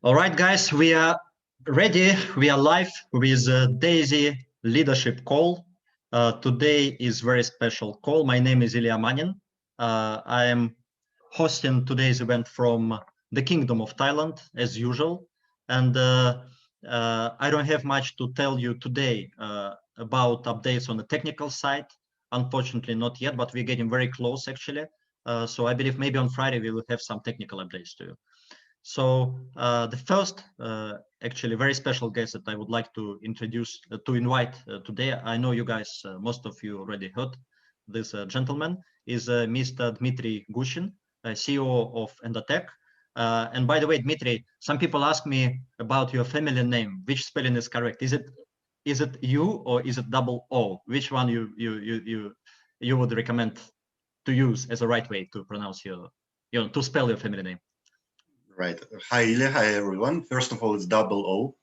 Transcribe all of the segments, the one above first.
All right, guys, we are ready. We are live with Daisy Leadership Call. Today is very special call. My name is Ilya Manin. I am hosting today's event from the Kingdom of Thailand, as usual. And I don't have much to tell you today about updates on the technical side. Unfortunately, not yet, but we're getting very close, actually. So I believe maybe on Friday we will have some technical updates to you. So the first, actually, very special guest that I would like to introduce, to invite today. I know you guys, most of you already heard this gentleman, is Mr. Dmitry Gushin, CEO of Endotech. And by the way, Dmitry, some people ask me about your family name. Which spelling is correct? Is it you or is it double O? Which one you would recommend to use as a right way to pronounce to spell your family name? Right. Hi, Ilya. Hi, everyone. First of all, it's double O.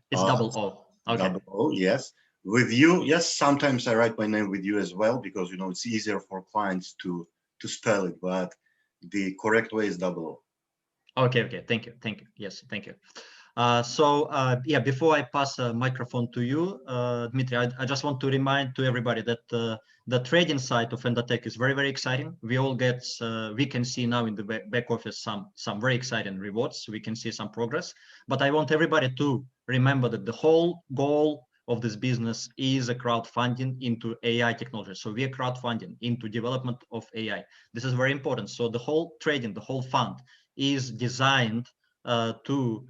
It's double O. Okay. Double O, yes. With you, yes, sometimes I write my name with you as well because, it's easier for clients to spell it, but the correct way is double O. Okay. Thank you. Yes, thank you. Yeah, before I pass the microphone to you, Dmitry, I just want to remind to everybody that the trading side of Endotech is very, very exciting. We can see now in the back office some very exciting rewards. We can see some progress, but I want everybody to remember that the whole goal of this business is a crowdfunding into AI technology. So we are crowdfunding into development of AI. This is very important. So the whole trading, the whole fund is designed to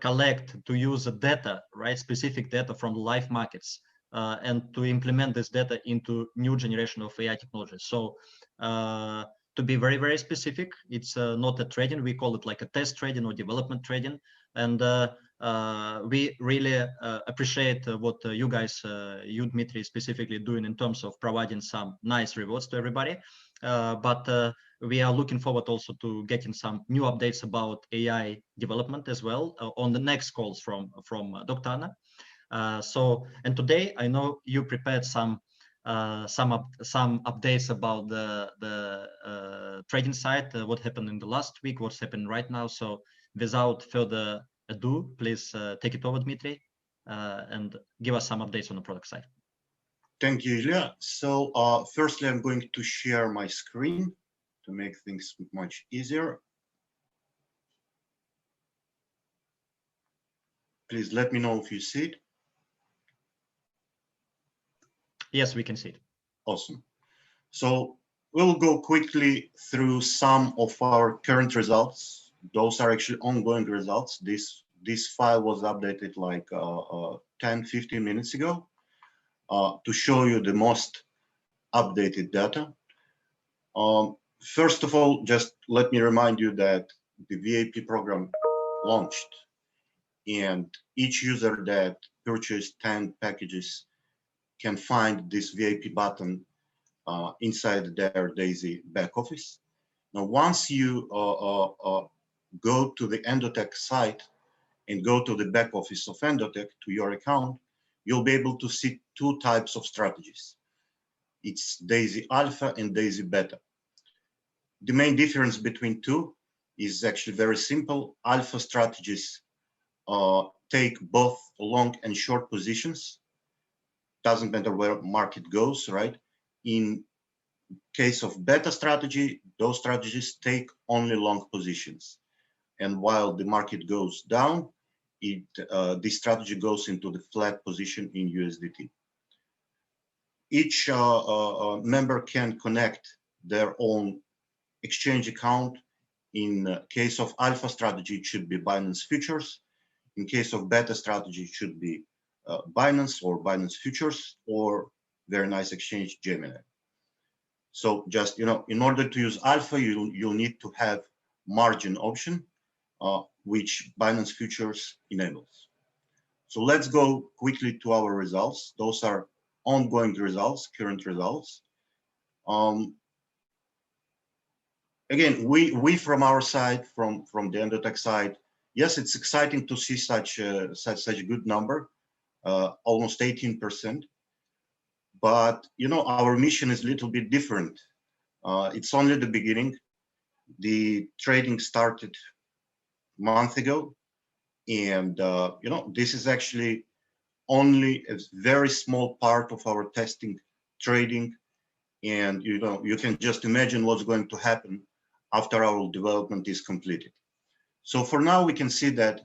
collect, to use the data, right? Specific data from live markets and to implement this data into new generation of AI technology. So to be very, very specific, it's not a trading. We call it like a test trading or development trading. And we really appreciate what you guys, you Dmitry, specifically doing in terms of providing some nice rewards to everybody. But we are looking forward also to getting some new updates about AI development as well on the next calls from Dr. Anna. And today I know you prepared some updates about the trading side, what happened in the last week, what's happening right now. So without further ado, please take it over, Dmitry, and give us some updates on the product side. Thank you, Ilya. So firstly, I'm going to share my screen to make things much easier. Please let me know if you see it. Yes, we can see it. Awesome. So we'll go quickly through some of our current results. Those are actually ongoing results. This file was updated like 10-15 minutes ago to show you the most updated data. First of all, just let me remind you that the VIP program launched, and each user that purchased 10 packages can find this VIP button inside their Daisy back office. Now, once you go to the Endotech site and go to the back office of Endotech to your account, you'll be able to see two types of strategies. It's Daisy Alpha and Daisy Beta. The main difference between two is actually very simple. Alpha strategies take both long and short positions. Doesn't matter where market goes, right? In case of beta strategy, those strategies take only long positions. And while the market goes down, this strategy goes into the flat position in USDT. Each member can connect their own exchange account. In case of alpha strategy, it should be Binance Futures. In case of beta strategy, it should be Binance or Binance Futures, or very nice exchange, Gemini. So just, in order to use alpha, you'll need to have margin option, which Binance Futures enables. So let's go quickly to our results. Those are ongoing results, current results. Again, we from our side, from the Endotech side, yes, it's exciting to see such a good number, almost 18%. But our mission is a little bit different. It's only the beginning. The trading started month ago. And this is actually only a very small part of our testing trading. And you can just imagine what's going to happen after our development is completed. So for now, we can see that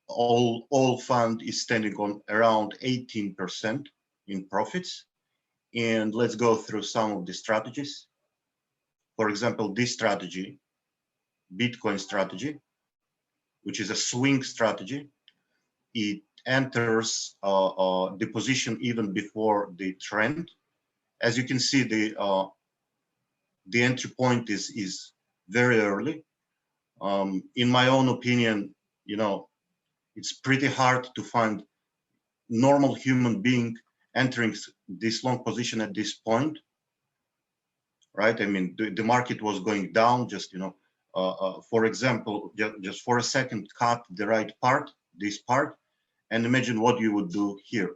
all fund is standing on around 18% in profits. And let's go through some of the strategies. For example, this strategy, Bitcoin strategy, which is a swing strategy, it enters the position even before the trend. As you can see, the entry point is very early. In my own opinion, it's pretty hard to find normal human being entering this long position at this point, right? I mean, the market was going down, just, for example, just for a second, cut the right part, this part, and imagine what you would do here,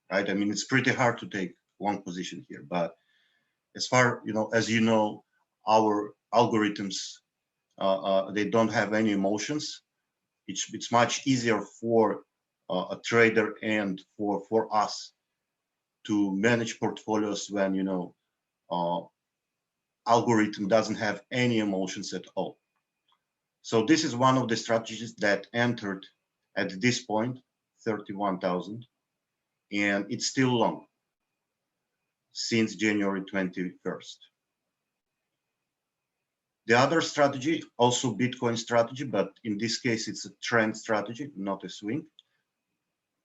right? I mean, it's pretty hard to take one position here, but as far, as our algorithms, they don't have any emotions. It's much easier for a trader and for us to manage portfolios when, algorithm doesn't have any emotions at all. So this is one of the strategies that entered at this point, 31,000, and it's still long since January 21st. The other strategy, also Bitcoin strategy, but in this case, it's a trend strategy, not a swing,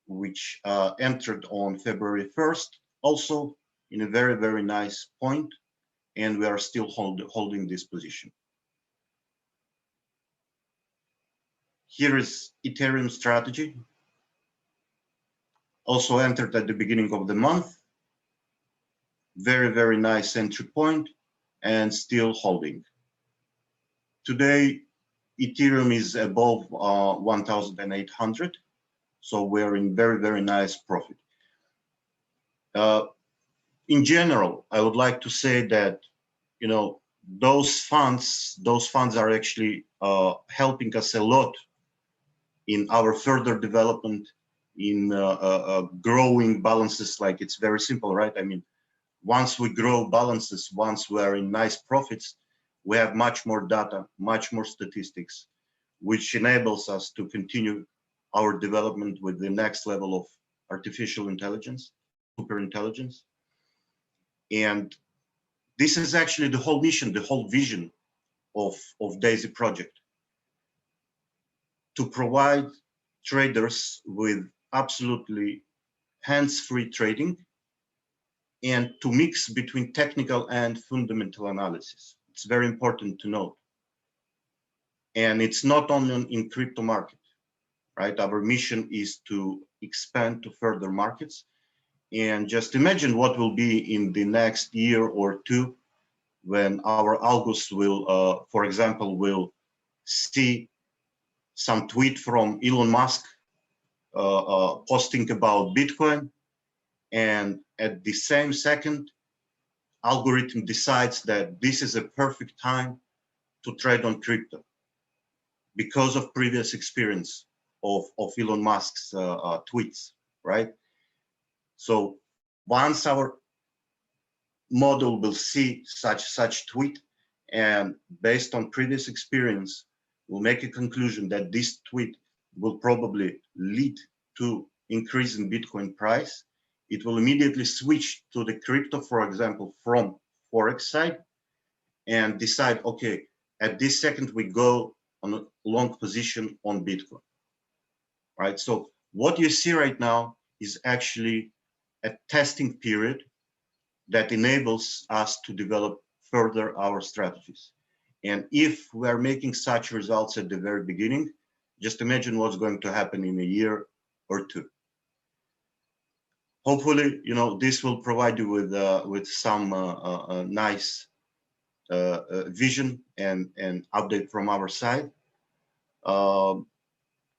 which entered on February 1st, also in a very, very nice point, and we are still holding this position. Here is Ethereum strategy, also entered at the beginning of the month. Very, very nice entry point and still holding. Today, Ethereum is above 1,800, so we're in very, very nice profit. In general, I would like to say that, those funds are actually helping us a lot in our further development, in growing balances. Like, it's very simple, right? I mean, once we grow balances, once we are in nice profits, we have much more data, much more statistics, which enables us to continue our development with the next level of artificial intelligence, super intelligence. And this is actually the whole mission, the whole vision of DAISY project, to provide traders with absolutely hands-free trading and to mix between technical and fundamental analysis. It's very important to note. And it's not only in crypto market, right? Our mission is to expand to further markets. And just imagine what will be in the next year or two when our algos will, for example, will see some tweet from Elon Musk posting about Bitcoin, and at the same second, algorithm decides that this is a perfect time to trade on crypto because of previous experience of Elon Musk's tweets, right? So once our model will see such tweet, and based on previous experience, will make a conclusion that this tweet will probably lead to increase in Bitcoin price, it will immediately switch to the crypto, for example, from Forex side, and decide, okay, at this second we go on a long position on Bitcoin, right? So what you see right now is actually a testing period that enables us to develop further our strategies. And if we are making such results at the very beginning, just imagine what's going to happen in a year or two. Hopefully, this will provide you with some nice vision and update from our side.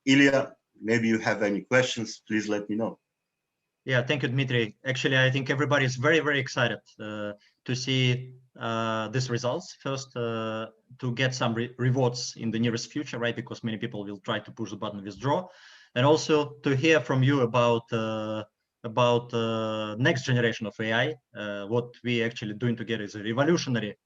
Ilya, maybe you have any questions, please let me know. Yeah, thank you, Dmitry. Actually, I think everybody is very, very excited to see these results first to get some rewards in the nearest future, right? Because many people will try to push the button withdraw, and also to hear from you about next generation of AI. What we actually doing together is revolutionary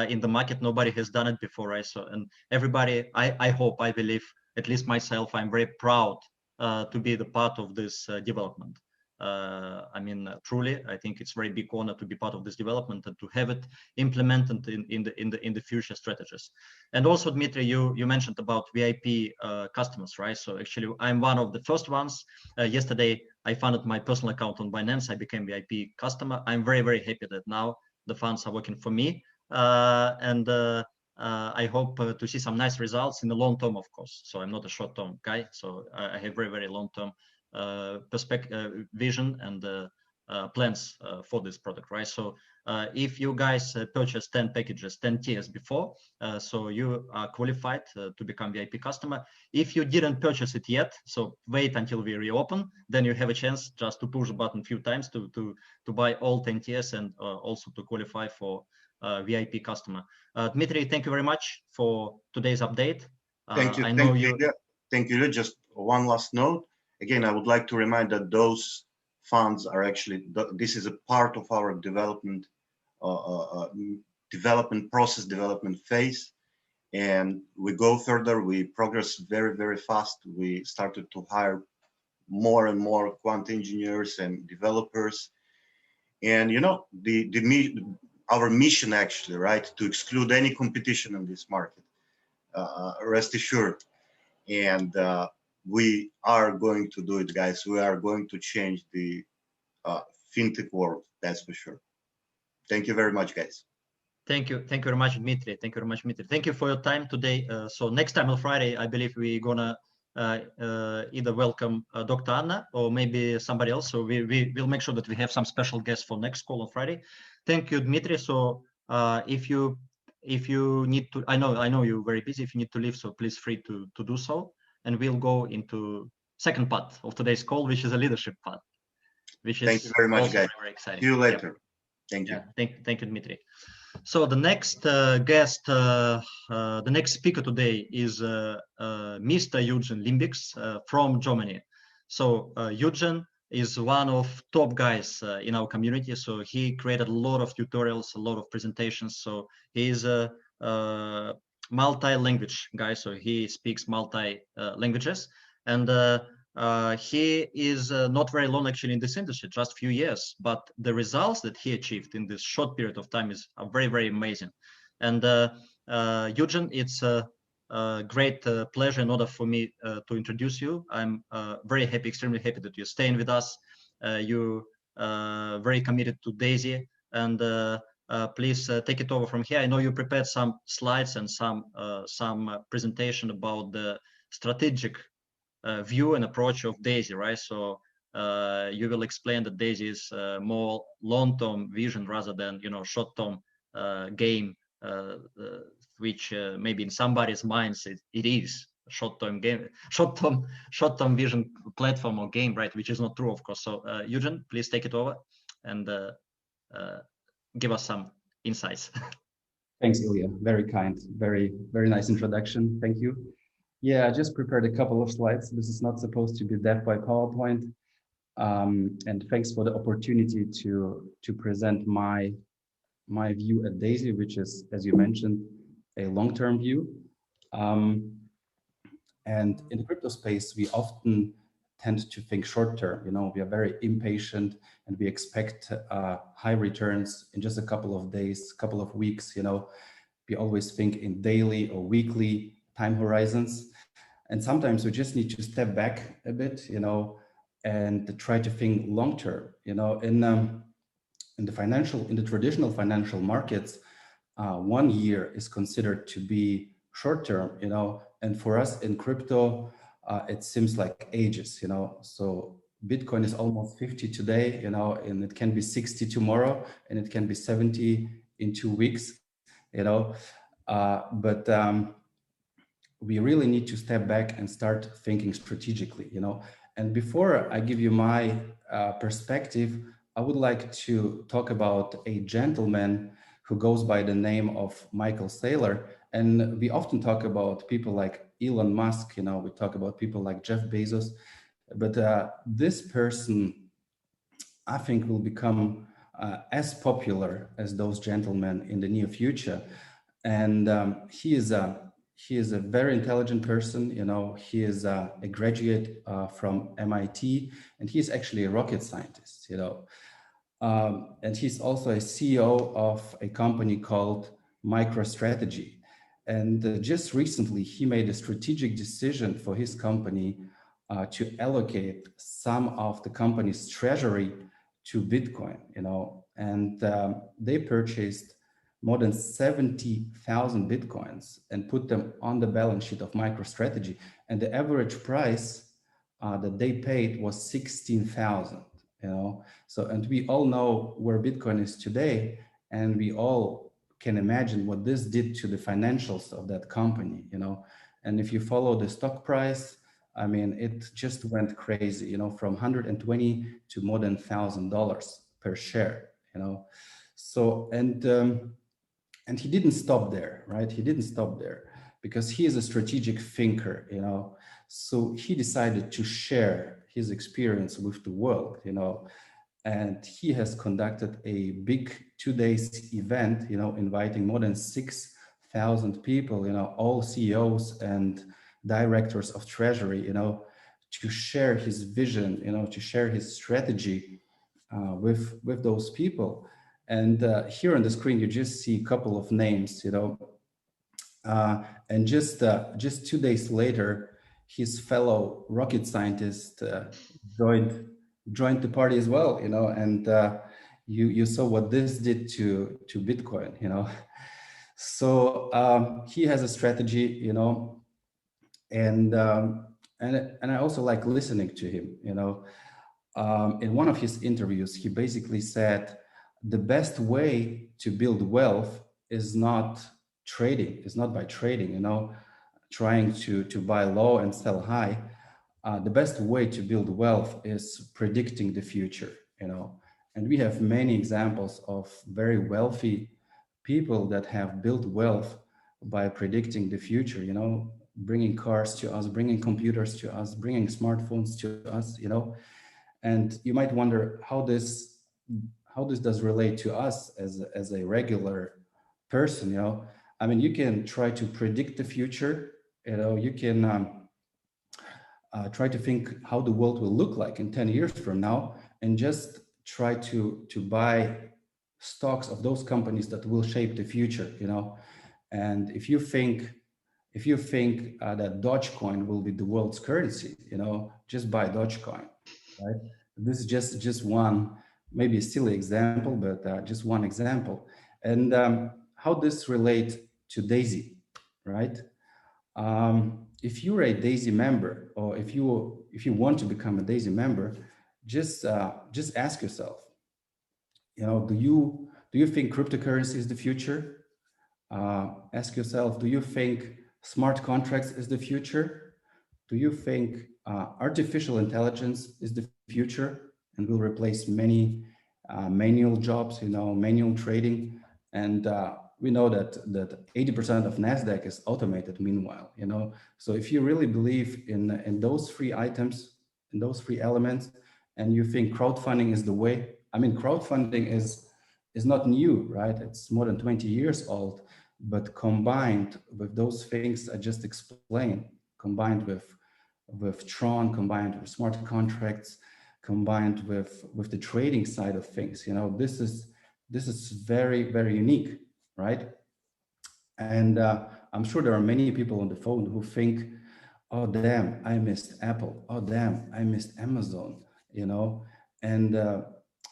in the market. Nobody has done it before, right? So, and everybody, I hope, I believe, at least myself, I'm very proud to be the part of this development. I mean, truly, I think it's a very big honor to be part of this development and to have it implemented in the future strategies. And also, Dmitry, you mentioned about VIP customers, right? So actually, I'm one of the first ones. Yesterday, I funded my personal account on Binance. I became VIP customer. I'm very, very happy that now the funds are working for me, and I hope to see some nice results in the long term, of course. So I'm not a short-term guy. So I have very, very long-term perspective, vision, and plans for this product, right? So if you guys purchase 10 packages, 10 tiers before, so you are qualified to become VIP customer. If you didn't purchase it yet, so wait until we reopen, then you have a chance just to push the button a few times to buy all 10 tiers and also to qualify for VIP customer. Dmitry, thank you very much for today's update. Thank you. I know you. Thank you. Just one last note. Again, I would like to remind that those funds are actually, this is a part of our development development phase, and we go further. We progress very, very fast. We started to hire more and more quant engineers and developers, and you know, our mission actually, right, to exclude any competition in this market. Rest assured, and we are going to do it, guys. We are going to change the fintech world, that's for sure. Thank you very much, guys. Thank you very much, Dmitry. Thank you very much, Dmitry. Thank you for your time today. So next time on Friday, I believe we're gonna either welcome Dr. Anna or maybe somebody else. So we will make sure that we have some special guests for next call on Friday. Thank you, Dmitry. So if you need to, I know you're very busy. If you need to leave, so please free to do so. And we'll go into second part of today's call, which is a leadership part, which is thank you very much, guys. Very exciting. See you later. Yep. Thank you. Yeah, thank you, Dmitry. So the next guest, the next speaker today is Mr. Eugen Limbiks from Germany. So Eugen is one of top guys in our community. So he created a lot of tutorials, a lot of presentations. So he is a multi-language guy. So he speaks multi-languages, and he is not very long actually in this industry, just a few years, but the results that he achieved in this short period of time are very, very amazing. And Eugen, it's a great pleasure in order for me to introduce you. I'm very happy, extremely happy that you're staying with us. You're very committed to DAISY, and please take it over from here. I know you prepared some slides and some presentation about the strategic view and approach of DAISY, right? So you will explain that DAISY is more long-term vision rather than, you know, short-term game, which maybe in somebody's minds it is short-term game, short-term vision platform or game, right? Which is not true, of course. So Eugen, please take it over and give us some insights. Thanks, Ilya. Very kind, very nice introduction. Thank you. Yeah, I just prepared a couple of slides. This is not supposed to be deaf by PowerPoint. And thanks for the opportunity to present my view at DAISY, which is, as you mentioned, a long-term view. And in the crypto space, we often tend to think short-term. You know, we are very impatient and we expect high returns in just a couple of days, couple of weeks. You know, we always think in daily or weekly time horizons. And sometimes we just need to step back a bit, you know, and try to think long term. You know, in the traditional financial markets, 1 year is considered to be short term, you know, and for us in crypto, it seems like ages, you know. So Bitcoin is almost 50 today, you know, and it can be 60 tomorrow, and it can be 70 in 2 weeks, you know. But we really need to step back and start thinking strategically, you know. And before I give you my perspective, I would like to talk about a gentleman who goes by the name of Michael Saylor. And we often talk about people like Elon Musk, we talk about people like Jeff Bezos, but this person, I think, will become as popular as those gentlemen in the near future. And he is a very intelligent person. He is a graduate from MIT, and he's actually a rocket scientist. And he's also a CEO of a company called MicroStrategy. And just recently, he made a strategic decision for his company to allocate some of the company's treasury to Bitcoin, and they purchased more than 70,000 Bitcoins and put them on the balance sheet of MicroStrategy. And the average price that they paid was 16,000, So, and we all know where Bitcoin is today, and we all can imagine what this did to the financials of that company, And if you follow the stock price, I mean, it just went crazy, from 120 to more than $1,000 per share, So, and he didn't stop there, right? He didn't stop there because he is a strategic thinker, So he decided to share his experience with the world, And he has conducted a big 2 days event, inviting more than 6,000 people, all CEOs and directors of treasury, to share his vision, to share his strategy with those people. And here on the screen, you just see a couple of names, and just 2 days later, his fellow rocket scientist joined the party as well, and you saw what this did to Bitcoin, So he has a strategy, and I also like listening to him, in one of his interviews, he basically said, the best way to build wealth is not trading, is not by trading, trying to buy low and sell high. The best way to build wealth is predicting the future, and we have many examples of very wealthy people that have built wealth by predicting the future, bringing cars to us, bringing computers to us, bringing smartphones to us, and you might wonder how this does relate to us as a regular person, I mean, you can try to predict the future, you can try to think how the world will look like in 10 years from now, and just try to buy stocks of those companies that will shape the future, and if you think that Dogecoin will be the world's currency, just buy Dogecoin, right? This is just one, maybe a silly example, but just one example. And how this relates to Daisy, right? If you're a Daisy member, or if you want to become a Daisy member, just ask yourself, do you think cryptocurrency is the future? Ask yourself, do you think smart contracts is the future? Do you think artificial intelligence is the future and will replace many manual jobs, manual trading? And we know that 80% of NASDAQ is automated meanwhile, So if you really believe in those three items, in those three elements, and you think crowdfunding is the way, I mean, crowdfunding is not new, right? It's more than 20 years old, but combined with those things I just explained, combined with Tron, combined with smart contracts, combined with the trading side of things, this is very, very unique, right? And I'm sure there are many people on the phone who think, oh damn, I missed Apple, oh damn, I missed Amazon, and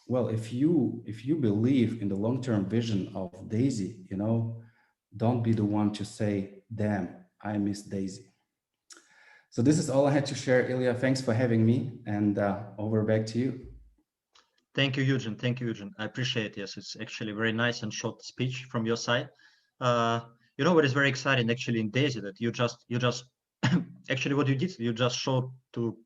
well, if you believe in the long-term vision of Daisy, don't be the one to say, damn, I miss Daisy. So this is all I had to share, Ilya. Thanks for having me, and over back to you. Thank you, Eugen. Thank you, Eugen. I appreciate it. Yes, it's actually a very nice and short speech from your side. What is very exciting actually in Daisy, that you just actually what you did, you just showed to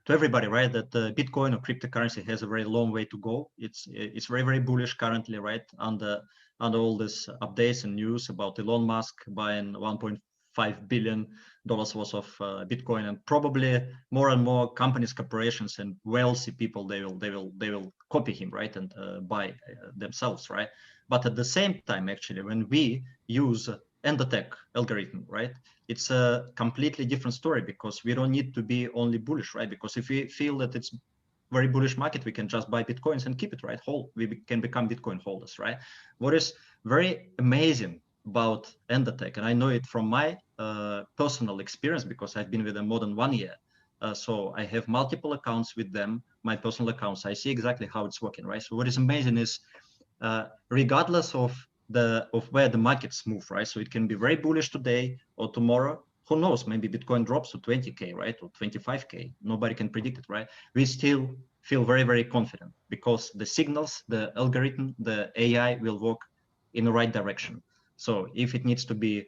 everybody, right, that Bitcoin or cryptocurrency has a very long way to go. It's very, very bullish currently, right, under under all this updates and news about Elon Musk buying $1.5 billion worth of Bitcoin, and probably more and more companies, corporations, and wealthy people, they will copy him, right, and buy themselves, right? But at the same time, actually, when we use Endotech algorithm, right, it's a completely different story, because we don't need to be only bullish, right? Because if we feel that it's very bullish market, we can just buy Bitcoins and keep it, right? We can become Bitcoin holders, right? What is very amazing about Endotech, and I know it from my personal experience, because I've been with them more than 1 year. So I have multiple accounts with them, my personal accounts. I see exactly how it's working, right? So what is amazing is, regardless of where the markets move, right? So it can be very bullish today or tomorrow. Who knows? Maybe Bitcoin drops to 20K, right? Or 25K. Nobody can predict it, right? We still feel very, very confident, because the signals, the algorithm, the AI will work in the right direction. So if it needs to be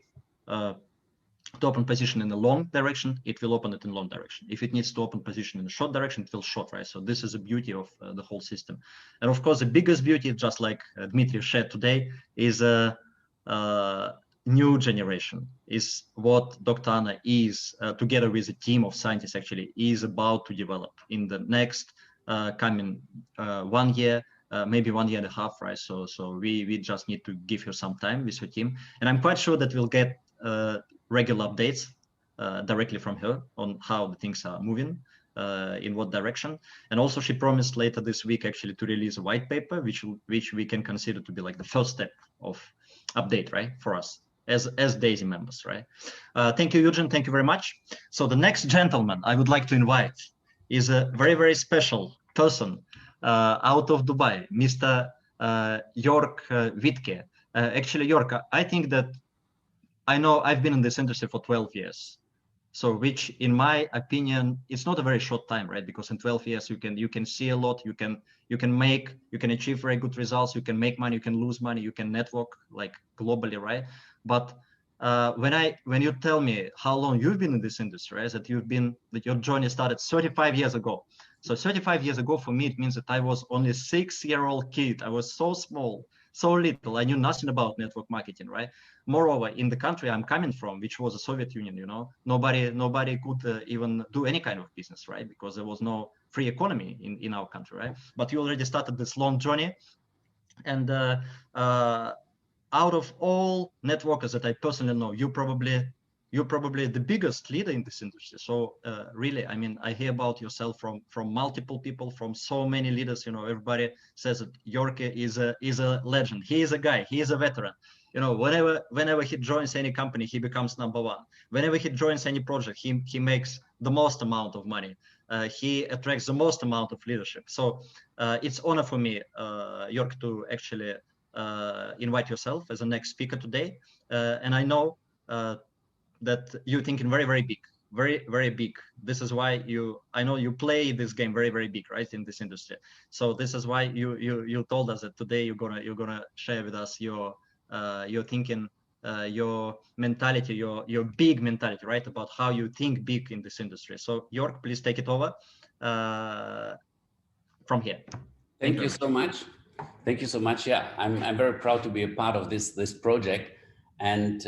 to open position in the long direction, it will open it in long direction. If it needs to open position in the short direction, it will short, right? So this is the beauty of the whole system. And of course, the biggest beauty, just like Dmitry shared today, is a new generation, is what Dr. Anna is, together with a team of scientists, actually, is about to develop in the next coming 1 year, maybe 1 year and a half, right? So we just need to give her some time with her team. And I'm quite sure that we'll get regular updates directly from her on how the things are moving, in what direction. And also she promised later this week actually to release a white paper, which we can consider to be like the first step of update, right, for us as Daisy members, right? Thank you, Eugene. Thank you very much. So the next gentleman I would like to invite is a very, very special person out of Dubai, Mr. Jörg Wittke. Actually, Jörg, I think that I know I've been in this industry for 12 years. So which in my opinion, it's not a very short time, right? Because in 12 years, you can see a lot, you can achieve very good results, you can make money, you can lose money, you can network like globally, right? But when you tell me how long you've been in this industry, right, that your journey started 35 years ago. So 35 years ago, for me, it means that I was only a 6-year-old kid. I was so small, so little. I knew nothing about network marketing, right? Moreover, in the country I'm coming from, which was the Soviet Union, you know, nobody could even do any kind of business, right? Because there was no free economy in our country, right? But you already started this long journey. And out of all networkers that I personally know, you're probably the biggest leader in this industry. So really, I mean, I hear about yourself from multiple people, from so many leaders. You know, everybody says that Jörg is a legend. He is a guy. He is a veteran. You know, whenever he joins any company, he becomes number one. Whenever he joins any project, he makes the most amount of money. He attracts the most amount of leadership. So it's honor for me, Jörg, to actually invite yourself as the next speaker today. And I know that you're thinking very, very big, very, very big. This is why I know you play this game very, very big, right, in this industry. So this is why you told us that today you're gonna share with us your thinking, your mentality, your big mentality, right, about how you think big in this industry. So Jörg, please take it over from here. Thank you so much. Thank you so much. Yeah, I'm very proud to be a part of this project. And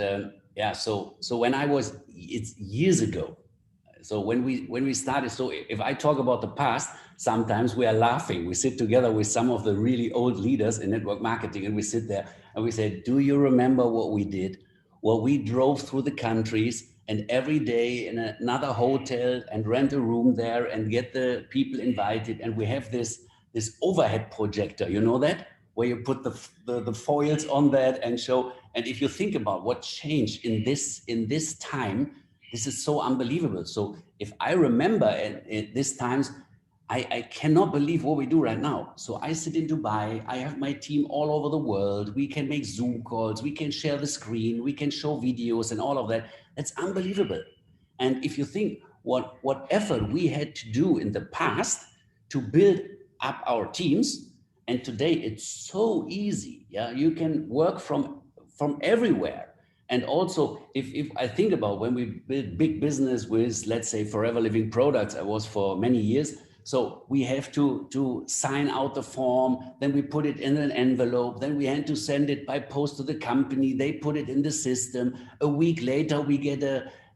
yeah, so when it's years ago. So when we started, so if I talk about the past, sometimes we are laughing. We sit together with some of the really old leaders in network marketing, and we sit there and we say, do you remember what we did? Well, we drove through the countries and every day in another hotel and rent a room there and get the people invited. And we have this overhead projector, you know that? Where you put the foils on that and show. And if you think about what changed in this time, this is so unbelievable. So if I remember at this times, I cannot believe what we do right now. So I sit in Dubai, I have my team all over the world. We can make Zoom calls, we can share the screen, we can show videos and all of that. That's unbelievable. And if you think what effort we had to do in the past to build up our teams, and today it's so easy. Yeah, you can work from everywhere. And also, if I think about when we build big business with, let's say, Forever Living Products, I was for many years. So we have to sign out the form, then we put it in an envelope, then we had to send it by post to the company, they put it in the system. A week later, we get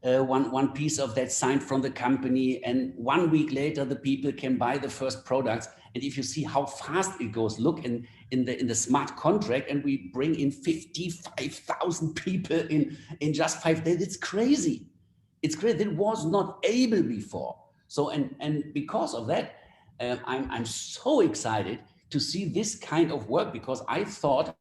one piece of that signed from the company, and 1 week later, the people can buy the first products. And if you see how fast it goes, look in the smart contract, and we bring in 55,000 people in just 5 days. It's crazy. It's great. It was not able before. So, and because of that, I'm so excited to see this kind of work, because I thought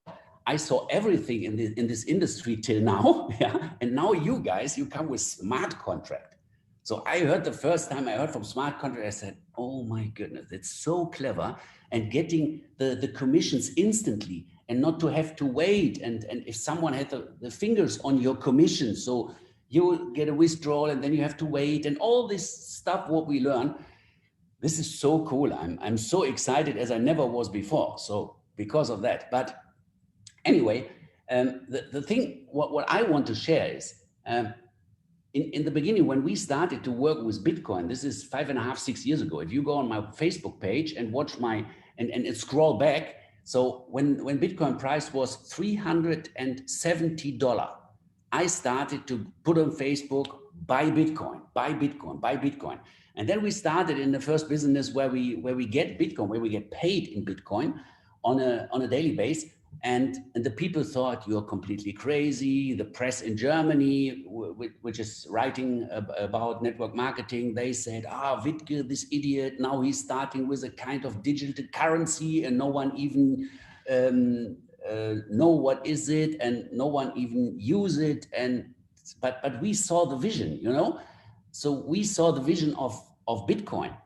I saw everything in this industry till now. Yeah. And now you guys, you come with smart contract. So I heard the first time I heard from smart contract, I said, oh my goodness, it's so clever. And getting the commissions instantly and not to have to wait. And if someone had the fingers on your commission, so you get a withdrawal and then you have to wait, and all this stuff, what we learn, this is so cool. I'm so excited as I never was before. So because of that, but anyway, the thing, what I want to share is, in the beginning, when we started to work with Bitcoin, this is 5.5, 6 years ago. If you go on my Facebook page and watch and scroll back, so when Bitcoin price was $370, I started to put on Facebook, buy Bitcoin, buy Bitcoin, buy Bitcoin. And then we started in the first business where we get Bitcoin, where we get paid in Bitcoin on a daily basis. And the people thought you're completely crazy. The press in Germany, which is writing about network marketing, they said, Wittke, this idiot, now he's starting with a kind of digital currency and no one even know what is it, and no one even use it. But we saw the vision, you know? So we saw the vision of Bitcoin.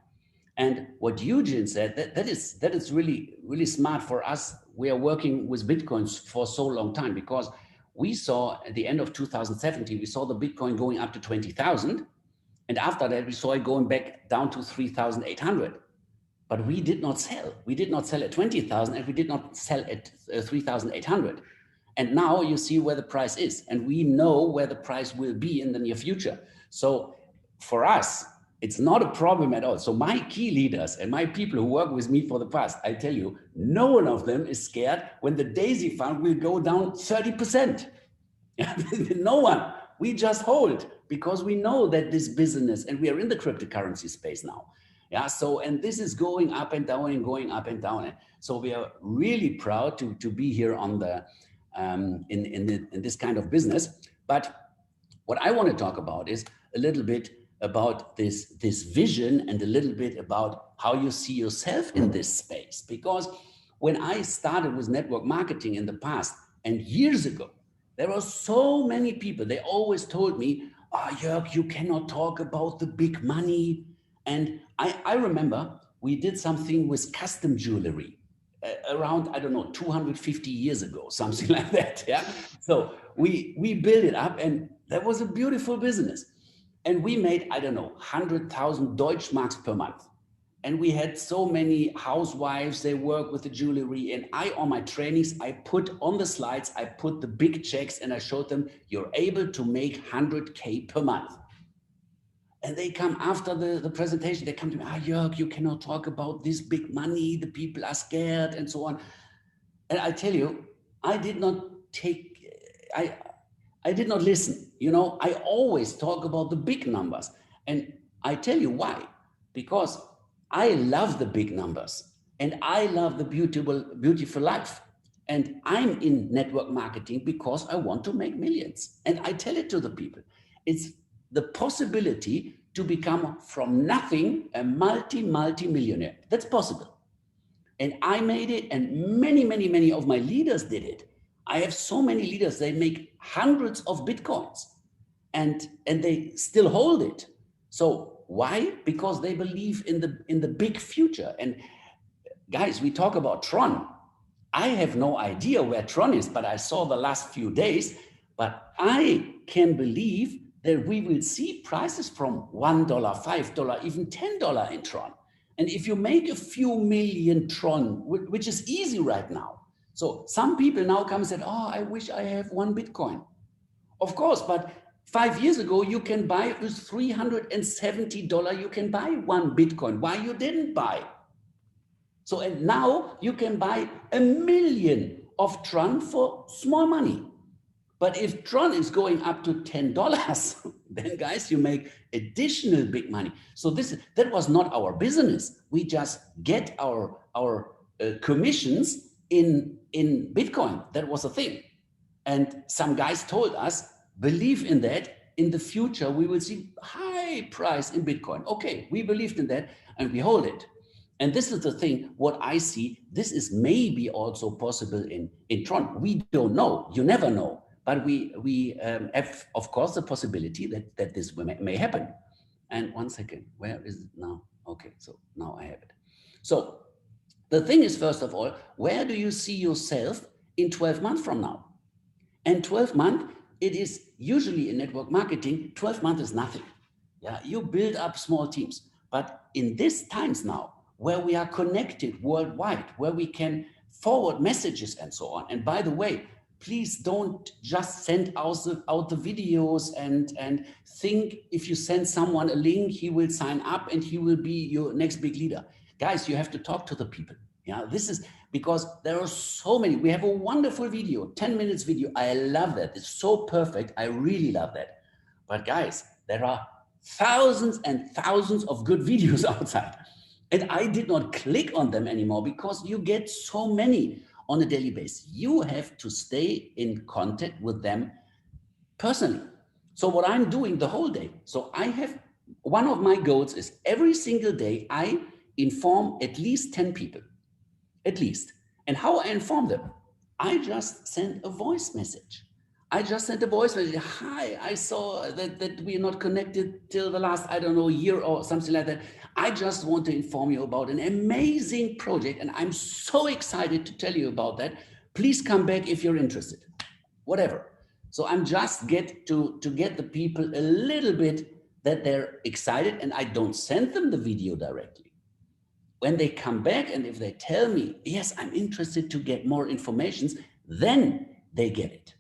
And what Eugene said, that is really, really smart for us. We are working with Bitcoins for so long time, because we saw at the end of 2017, we saw the Bitcoin going up to 20,000. And after that, we saw it going back down to 3,800. But we did not sell. We did not sell at 20,000, and we did not sell at 3,800. And now you see where the price is. And we know where the price will be in the near future. So for us, it's not a problem at all. So my key leaders and my people who work with me for the past, I tell you, no one of them is scared when the Daisy Fund will go down 30%. No one. We just hold, because we know that this business, and we are in the cryptocurrency space now. Yeah. So, and this is going up and down and going up and down. So we are really proud to be here on the in this kind of business. But what I want to talk about is a little bit about this vision, and a little bit about how you see yourself in this space. Because when I started with network marketing in the past and years ago, there were so many people, they always told me, Jörg, you cannot talk about the big money. And I remember we did something with custom jewelry around, I don't know, 250 years ago, something like that. Yeah. So we built it up, and that was a beautiful business. And we made, I don't know, 100,000 Deutschmarks per month. And we had so many housewives, they work with the jewelry. And on my trainings, I put on the slides, I put the big checks, and I showed them, you're able to make 100K per month. And they come after the presentation, they come to me, Jörg, you cannot talk about this big money, the people are scared, and so on. And I tell you, I did not listen. You know, I always talk about the big numbers. And I tell you why. Because I love the big numbers, and I love the beautiful life. And I'm in network marketing because I want to make millions. And I tell it to the people. It's the possibility to become from nothing a multi-millionaire. That's possible. And I made it, and many of my leaders did it. I have so many leaders, they make hundreds of Bitcoins and they still hold it. So why? Because they believe in the big future. And guys, we talk about Tron. I have no idea where Tron is, but I saw the last few days, but I can believe that we will see prices from $1, $5, even $10 in Tron. And if you make a few million Tron, which is easy right now. So some people now come and say, I wish I have one Bitcoin. Of course, but 5 years ago, you can buy with $370, you can buy 1 Bitcoin. Why you didn't buy? So, and now you can buy 1 million of Tron for small money. But if Tron is going up to $10, then guys, you make additional big money. So that was not our business. We just get our commissions in Bitcoin. That was a thing. And some guys told us, believe in that. In the future, we will see high price in Bitcoin. Okay, we believed in that and we hold it. And this is the thing, what I see, this is maybe also possible in Tron. We don't know, you never know. But we have, of course, the possibility that this may happen. And 1 second, where is it now? Okay, so now I have it. So the thing is, first of all, where do you see yourself in 12 months from now? And 12 months, it is usually in network marketing, 12 months is nothing. Yeah, you build up small teams. But in these times now, where we are connected worldwide, where we can forward messages and so on. And by the way, please don't just send out the videos and think if you send someone a link, he will sign up and he will be your next big leader. Guys, you have to talk to the people. Yeah, this is because there are so many. We have a wonderful video, 10 minutes video. I love that. It's so perfect. I really love that. But guys, there are thousands and thousands of good videos outside. And I did not click on them anymore because you get so many on a daily basis. You have to stay in contact with them personally. So what I'm doing the whole day, so I have, one of my goals is every single day, I inform at least 10 people, at least. And how I inform them? I just send a voice message. I just sent a voice message. Hi, I saw that we are not connected till the last, I don't know, year or something like that. I just want to inform you about an amazing project. And I'm so excited to tell you about that. Please come back if you're interested, whatever. So I'm just to get the people a little bit that they're excited, and I don't send them the video directly. When they come back and if they tell me, yes, I'm interested to get more information, then they get it.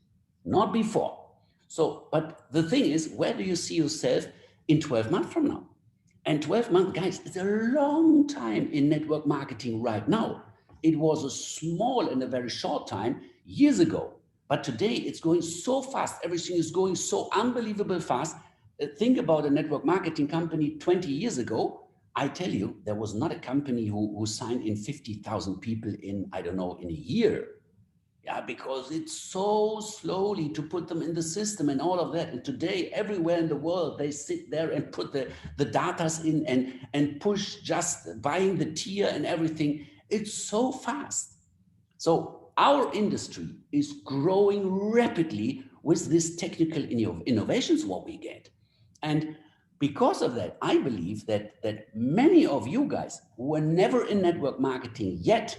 Not before. So, but the thing is, where do you see yourself in 12 months from now? And 12 months, guys, it's a long time in network marketing right now. It was a small and a very short time years ago. But today it's going so fast. Everything is going so unbelievable fast. Think about a network marketing company 20 years ago. I tell you, there was not a company who signed in 50,000 people in, I don't know, in a year. Yeah, because it's so slowly to put them in the system and all of that. And today, everywhere in the world, they sit there and put the datas in and push just buying the tier and everything. It's so fast. So our industry is growing rapidly with this technical innovations, what we get. And because of that, I believe that many of you guys who were never in network marketing yet,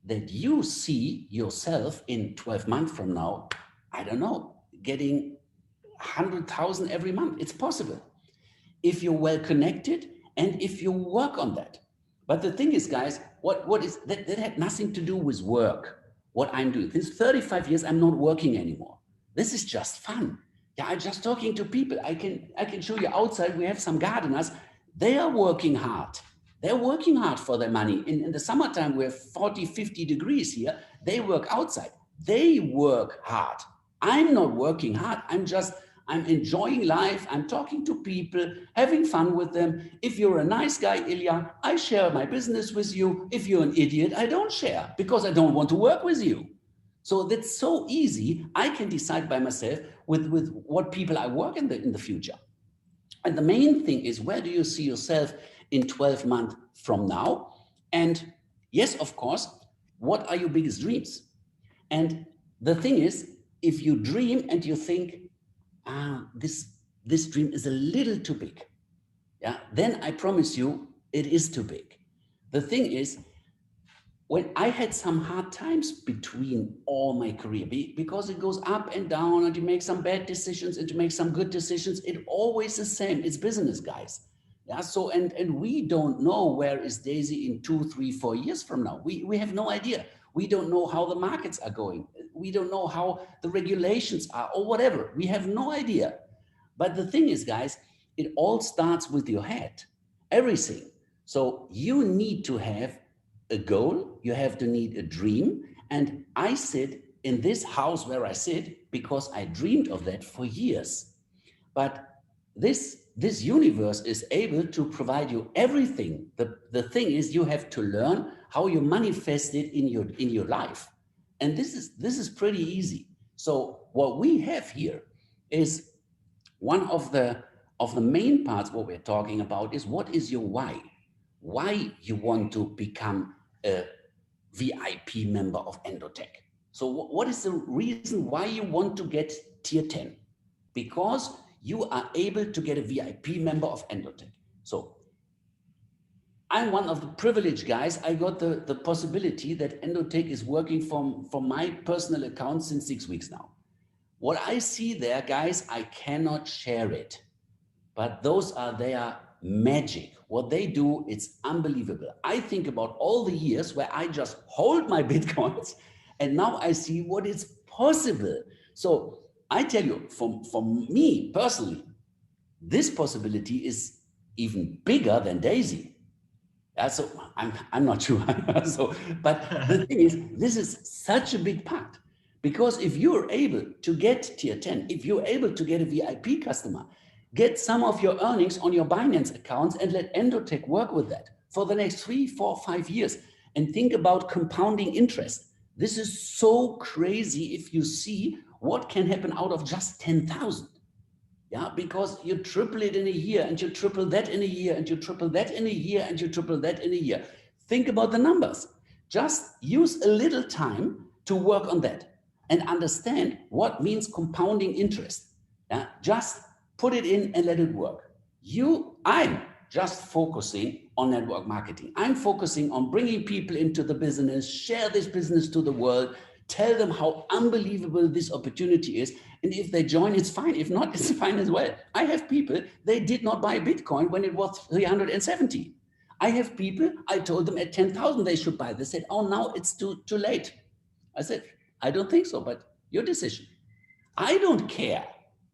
that you see yourself in 12 months from now, I don't know, getting 100,000 every month. It's possible if you're well connected and if you work on that. But the thing is, guys, what is that had nothing to do with work, what I'm doing. Since 35 years, I'm not working anymore. This is just fun. Yeah, I'm just talking to people. I can show you outside, we have some gardeners. They are working hard. They're working hard for their money. In the summertime, we have 40, 50 degrees here. They work outside. They work hard. I'm not working hard. I'm enjoying life. I'm talking to people, having fun with them. If you're a nice guy, Ilya, I share my business with you. If you're an idiot, I don't share because I don't want to work with you. So that's so easy. I can decide by myself with what people I work in the future. And the main thing is, where do you see yourself in 12 months from now? And yes, of course, what are your biggest dreams? And the thing is, if you dream and you think, this dream is a little too big, yeah, then I promise you it is too big. The thing is, when I had some hard times between all my career, because it goes up and down and you make some bad decisions and you make some good decisions, it's always the same. It's business, guys. Yeah. So, and we don't know where is Daisy in 2, 3, 4 years from now. We have no idea. We don't know how the markets are going. We don't know how the regulations are or whatever. We have no idea. But the thing is, guys, it all starts with your head, everything. So you need to have a goal, you have to need a dream. And I sit in this house where I sit because I dreamed of that for years. But this universe is able to provide you everything. The thing is, you have to learn how you manifest it in your life. And this is pretty easy. So what we have here is one of the main parts. What we're talking about is, what is your why? Why you want to become a VIP member of Endotech? So what is the reason why you want to get tier 10? Because you are able to get a VIP member of Endotech. So I'm one of the privileged guys. I got the possibility that Endotech is working from my personal account since 6 weeks now. What I see there, guys, I cannot share it, but those are their magic. What they do, it's unbelievable. I think about all the years where I just hold my Bitcoins, and now I see what is possible. So I tell you, for me personally, this possibility is even bigger than Daisy. Yeah, so I'm not sure. But the thing is, this is such a big part, because if you're able to get tier 10, if you're able to get a VIP customer, get some of your earnings on your Binance accounts and let Endotech work with that for the next 3, 4, 5 years, and think about compounding interest. This is so crazy if you see what can happen out of just 10,000. Yeah, because you triple it in a year, and you triple that in a year, and you triple that in a year, and you triple that in a year. Think about the numbers. Just use a little time to work on that and understand what means compounding interest. Yeah, just put it in and let it work. I'm just focusing on network marketing. I'm focusing on bringing people into the business, share this business to the world, tell them how unbelievable this opportunity is. And if they join, it's fine. If not, it's fine as well. I have people, they did not buy Bitcoin when it was 370. I have people, I told them at 10,000 they should buy. They said, oh, now it's too late. I said, I don't think so, but your decision. I don't care.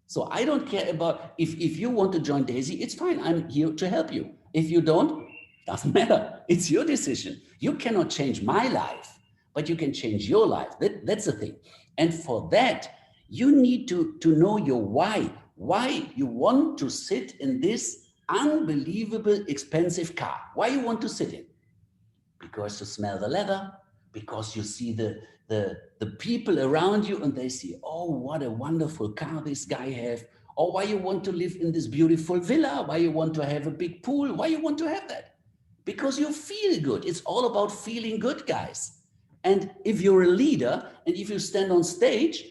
So I don't care about, if you want to join Daisy, it's fine. I'm here to help you. If you don't, doesn't matter. It's your decision. You cannot change my life, but you can change your life. That's the thing. And for that, you need to know your why you want to sit in this unbelievable expensive car. Why you want to sit in? Because you smell the leather, because you see the people around you and they see, oh, what a wonderful car this guy have. Or why you want to live in this beautiful villa, why you want to have a big pool, why you want to have that? Because you feel good. It's all about feeling good, guys. And if you're a leader and if you stand on stage,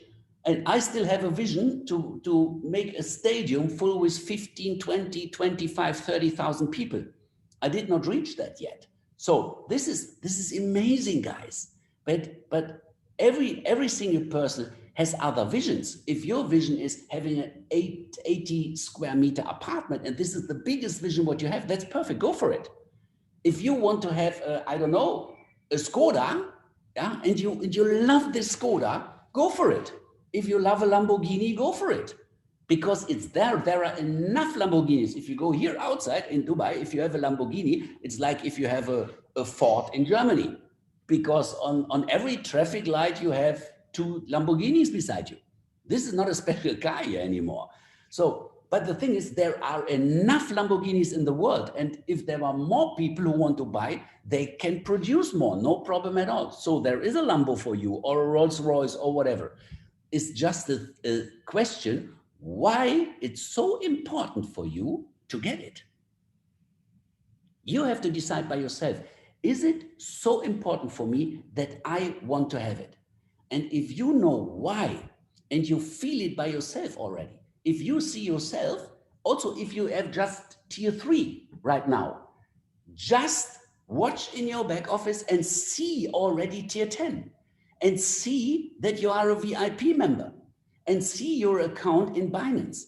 and I still have a vision to make a stadium full with 15, 20, 25, 30,000 people. I did not reach that yet. So this is amazing, guys. But every single person has other visions. If your vision is having an 80 square meter apartment, and this is the biggest vision what you have, that's perfect. Go for it. If you want to have, I don't know, a Skoda, yeah, and you love this Skoda, go for it. If you love a Lamborghini, go for it. Because it's there. There are enough Lamborghinis. If you go here outside in Dubai, if you have a Lamborghini, it's like if you have a Ford in Germany. Because on every traffic light, you have 2 Lamborghinis beside you. This is not a special car here anymore. So, but the thing is, there are enough Lamborghinis in the world. And if there are more people who want to buy, they can produce more, no problem at all. So there is a Lambo for you, or a Rolls Royce, or whatever. It's just a question why it's so important for you to get it. You have to decide by yourself, is it so important for me that I want to have it? And if you know why, and you feel it by yourself already, if you see yourself, also if you have just tier 3 right now, just watch in your back office and see already tier 10, and see that you are a VIP member, and see your account in Binance,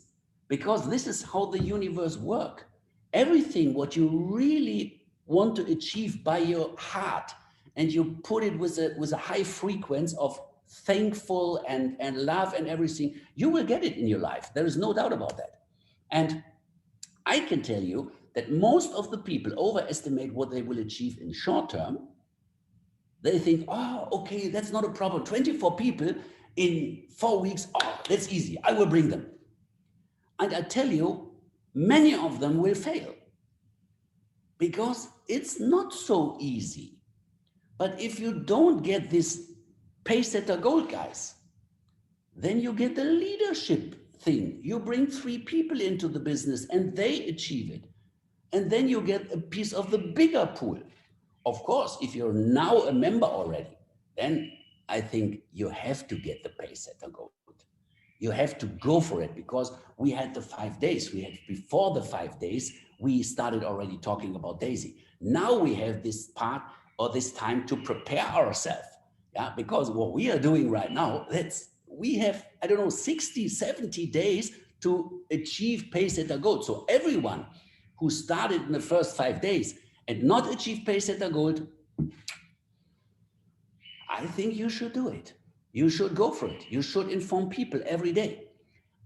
because this is how the universe works. Everything what you really want to achieve by your heart, and you put it with a high frequency of thankful and love and everything, you will get it in your life. There is no doubt about that. And I can tell you that most of the people overestimate what they will achieve in short term. They think, oh, okay, that's not a problem. 24 people in 4 weeks, oh, that's easy. I will bring them. And I tell you, many of them will fail because it's not so easy. But if you don't get this pace setter gold, guys, then you get the leadership thing. You bring 3 people into the business and they achieve it. And then you get a piece of the bigger pool. Of course, if you're now a member already, then I think you have to get the pace setter gold. You have to go for it because we had the 5 days. We had before the 5 days, we started already talking about Daisy. Now we have this part or this time to prepare ourselves. Yeah, because what we are doing right now, we have, I don't know, 60, 70 days to achieve pace setter gold. So everyone who started in the first 5 days and not achieve pace setter gold, I think you should do it. You should go for it. You should inform people every day.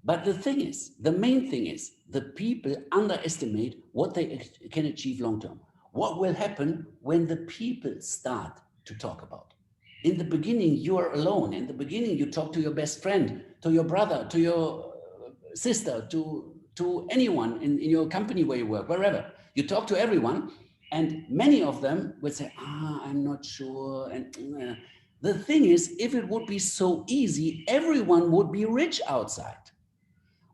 But the thing is, the main thing is, the people underestimate what they can achieve long term. What will happen when the people start to talk about? In the beginning, you are alone. In the beginning, you talk to your best friend, to your brother, to your sister, to anyone in your company where you work, wherever. You talk to everyone, and many of them will say, I'm not sure. And the thing is, if it would be so easy, everyone would be rich outside.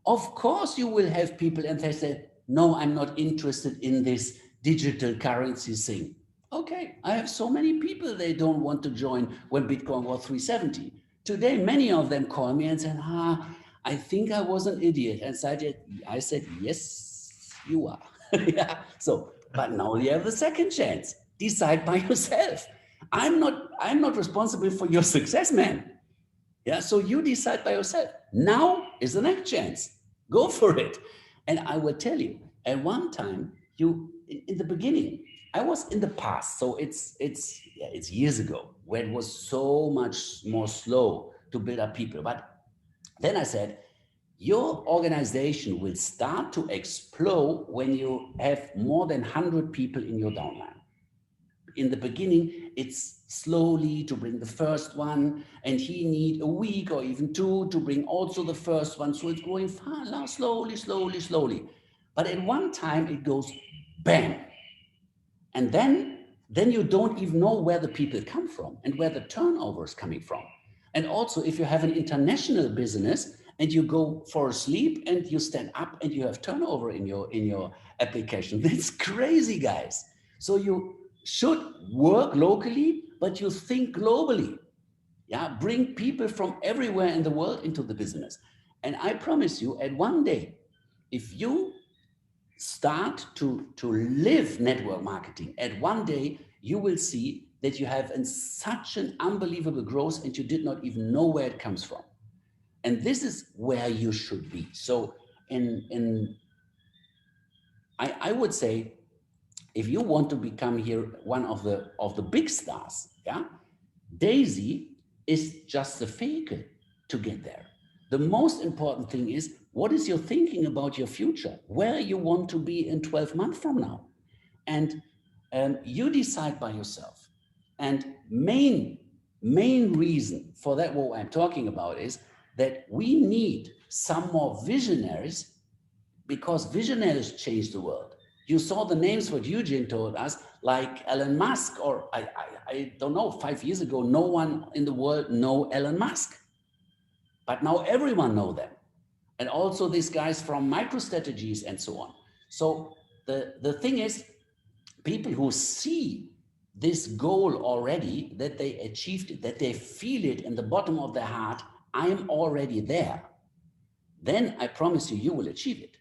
Of course, you will have people and they say, no, I'm not interested in this digital currency thing. Okay, I have so many people, they don't want to join when Bitcoin was 370. Today, many of them call me and say, I think I was an idiot. And I said, yes, you are. Yeah. So, but now you have the second chance. Decide by yourself. I'm not responsible for your success, man. Yeah. So you decide by yourself. Now is the next chance. Go for it. And I will tell you, at one time, in the beginning, I was in the past. So it's years ago where it was so much more slow to build up people. But then I said, your organization will start to explode when you have more than 100 people in your downline. In the beginning, it's slowly to bring the first one, and he need a week or even 2 to bring also the first one. So it's going far, slowly, slowly, slowly. But at one time it goes bam. And then you don't even know where the people come from and where the turnover is coming from. And also if you have an international business and you go for a sleep and you stand up and you have turnover in your application, that's crazy, guys. So you should work locally, but you think globally. Yeah, bring people from everywhere in the world into the business. And I promise you, at one day, if you start to live network marketing, at one day, you will see that you have such an unbelievable growth and you did not even know where it comes from. And this is where you should be. So I would say, if you want to become here one of the big stars, yeah, Daisy is just the vehicle to get there. The most important thing is, what is your thinking about your future? Where you want to be in 12 months from now? And you decide by yourself. And main reason for that, what I'm talking about, is that we need some more visionaries, because visionaries change the world. You saw the names what Eugene told us, like Elon Musk, or I don't know, 5 years ago, no one in the world know Elon Musk. But now everyone know them. And also these guys from MicroStrategies and so on. So the thing is, people who see this goal already, that they achieved it, that they feel it in the bottom of their heart, I'm already there, then I promise you, you will achieve it.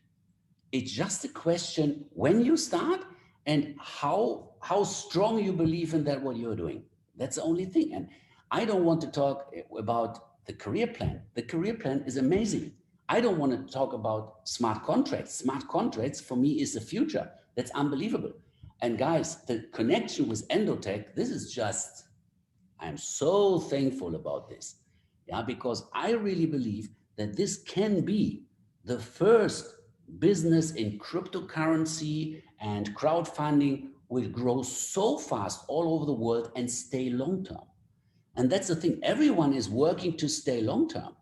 It's just a question when you start and how strong you believe in that, what you're doing. That's the only thing. And I don't want to talk about the career plan. The career plan is amazing. I don't want to talk about smart contracts. Smart contracts for me is the future. That's unbelievable. And guys, the connection with Endotech, this is just, I'm so thankful about this. Yeah, because I really believe that this can be the first business in cryptocurrency and crowdfunding will grow so fast all over the world and stay long-term. And that's the thing. Everyone is working to stay long-term.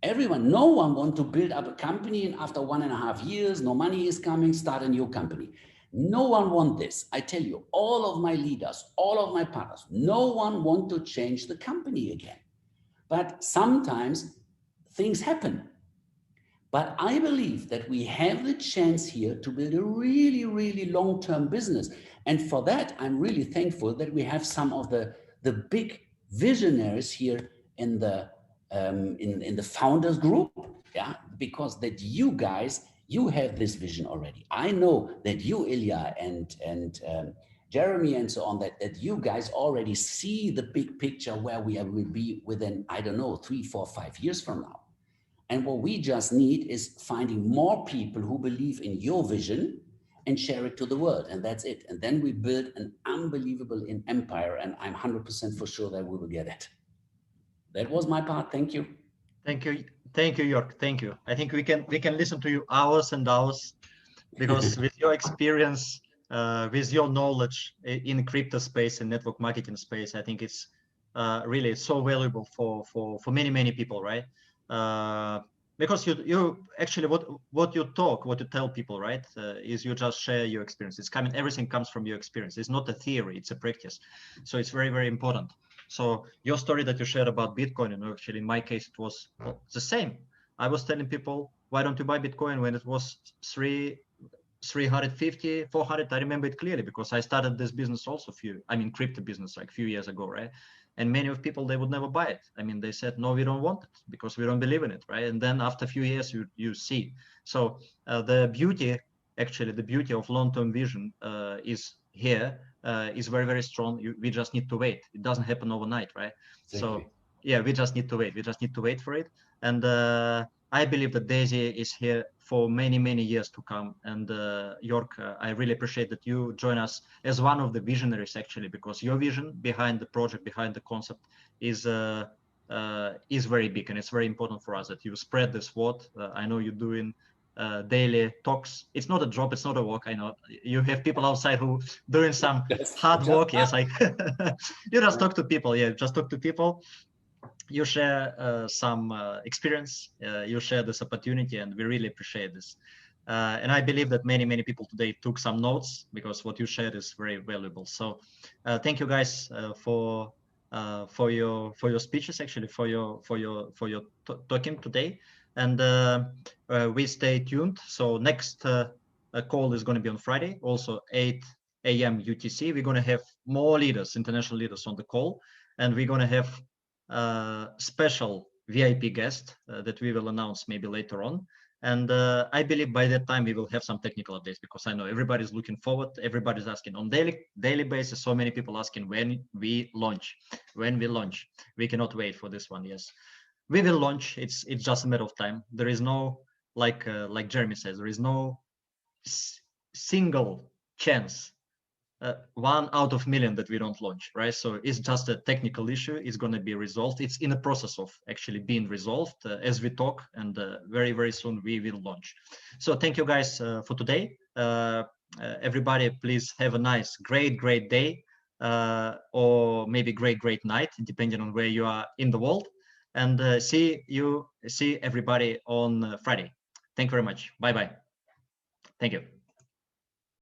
Everyone, no one wants to build up a company and after 1.5 years, no money is coming, start a new company. No one wants this. I tell you, all of my leaders, all of my partners, no one wants to change the company again. But sometimes things happen. But I believe that we have the chance here to build a really, really long-term business. And for that, I'm really thankful that we have some of the big visionaries here in the founders group, yeah, because that you guys, you have this vision already. I know that you, Ilya, and Jeremy and so on, that you guys already see the big picture where we will be within, I don't know, 3, 4, 5 years from now. And what we just need is finding more people who believe in your vision and share it to the world. And that's it. And then we build an unbelievable empire. And I'm 100% for sure that we will get it. That was my part. Thank you. Thank you. Thank you, Jörg. Thank you. I think we can listen to you hours and hours, because with your experience, with your knowledge in crypto space and network marketing space, I think it's really so valuable for many people, right? Because you actually what you tell people, right, is you just share your experience. It's coming, everything comes from your experience. It's not a theory, it's a practice. So it's very, very important. So your story that you shared about Bitcoin, and actually in my case, it was the same. I was telling people, why don't you buy Bitcoin when it was 350, 400? I remember it clearly because I started this business also crypto business like a few years ago, right? And many of people, they would never buy it. I mean, they said, no, we don't want it because we don't believe in it, right? And then after a few years, you see. So the beauty of long-term vision is here, is very, very strong. We just need to wait. It doesn't happen overnight, right? Exactly. So yeah, we just need to wait. We just need to wait for it. And I believe that Daisy is here for many, many years to come. And Jörg, I really appreciate that you join us as one of the visionaries, actually, because your vision behind the project, behind the concept is very big, and it's very important for us that you spread this word. I know you're doing daily talks. It's not a job, it's not a work. I know you have people outside who doing some hard work. Yes, you just talk to people. Yeah, just talk to people. You share some experience, you share this opportunity, and we really appreciate this. And I believe that many people today took some notes, because what you shared is very valuable. So thank you guys for your speeches, actually, for your talking today. And we stay tuned. So next call is going to be on Friday, also 8 a.m. UTC. We're going to have more leaders, international leaders, on the call, and we're going to have special VIP guest that we will announce maybe later on. And I believe by that time we will have some technical updates, because I know everybody's looking forward. Everybody's asking on daily basis. So many people asking when we launch. We cannot wait for this one. Yes, we will launch. It's just a matter of time. There is no, like Jeremy says, there is no single chance, 1 out of million, that we don't launch, right? So it's just a technical issue. It's going to be resolved. It's in the process of actually being resolved as we talk, and very, very soon we will launch. So thank you guys for today. Everybody, please have a nice, great day, or maybe great night, depending on where you are in the world. And see everybody on Friday. Thank you very much. Bye. Thank you.